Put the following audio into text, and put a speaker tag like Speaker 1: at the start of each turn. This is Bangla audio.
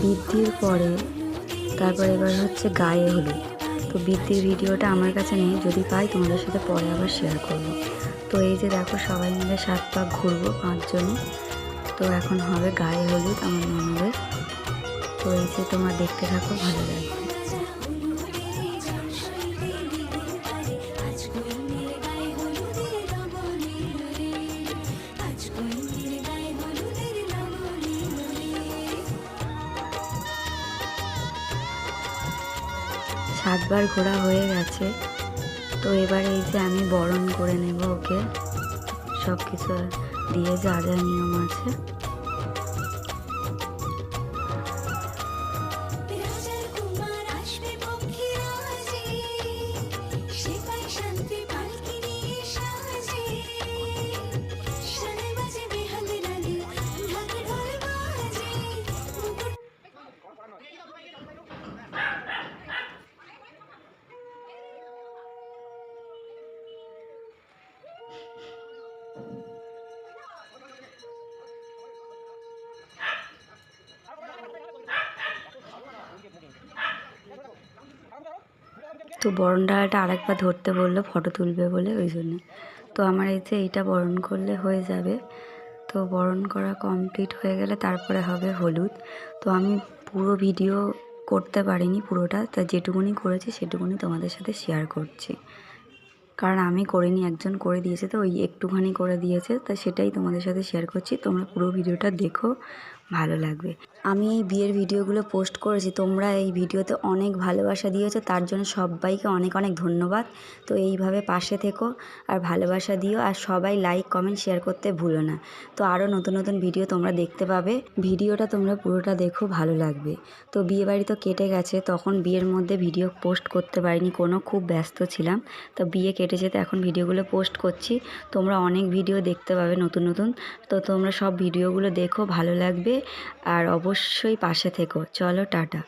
Speaker 1: বৃদ্ধির পরে তারপর এবার হচ্ছে গায়ে হলুদ। তো বৃদ্ধির ভিডিওটা আমার কাছে নেই, যদি পাই তোমাদের সাথে পরে আবার শেয়ার করব। তো এই যে দেখো সবাই মিলে 7 পাক ঘুরবো 5 জনে। তো এখন হবে গায়ে হলুদ আমার ননদের। তো এই যে তোমরা দেখতে থাকো, ভালো লাগবে। সাতবার ঘোরা হয়ে গেছে। তো এবার এই যে আমি বরণ করে নেব ওকে, সব কিছু দিয়ে যা যা নিয়ম আছে। তো বরণ ডালাটা আরেকবার ধরতে বললো, ফটো তুলবে বলে, ওই জন্য। তো আমার এই যে এইটা বরণ করলে হয়ে যাবে। তো বরণ করা কমপ্লিট হয়ে গেলে তারপরে হবে হলুদ। তো আমি পুরো ভিডিও করতে পারিনি পুরোটা, তা যেটুকুনি করেছি সেটুকুনি তোমাদের সাথে শেয়ার করছি। কারণ আমি করিনি, একজন করে দিয়েছে, তো ওই একটুখানি করে দিয়েছে, তাই সেটাই তোমাদের সাথে শেয়ার করছি। তোমরা পুরো ভিডিওটা দেখো, ভালো লাগবে। আমি এই বিয়ের ভিডিওগুলো পোস্ট করেছি, তোমরা এই ভিডিওতে অনেক ভালোবাসা দিয়েছো, তার জন্য সবাইকে অনেক অনেক ধন্যবাদ। তো এইভাবে পাশে থেকো আর ভালোবাসা দিও, আর সবাই লাইক কমেন্ট শেয়ার করতে ভুলো না। তো আরও নতুন নতুন ভিডিও তোমরা দেখতে পাবে, ভিডিওটা তোমরা পুরোটা দেখো, ভালো লাগবে। তো বিয়ে বাড়ি তো কেটে গেছে, তখন বিয়ের মধ্যে ভিডিও পোস্ট করতে পারিনি কোনো, খুব ব্যস্ত ছিলাম। তো বিয়ে কেটেছে, তো এখন ভিডিওগুলো পোস্ট করছি। তোমরা অনেক ভিডিও দেখতে পাবে নতুন নতুন। তো তোমরা সব ভিডিওগুলো দেখো, ভালো লাগবে। আর অবশ্যই পাশে থেকো। চলো, টাটা।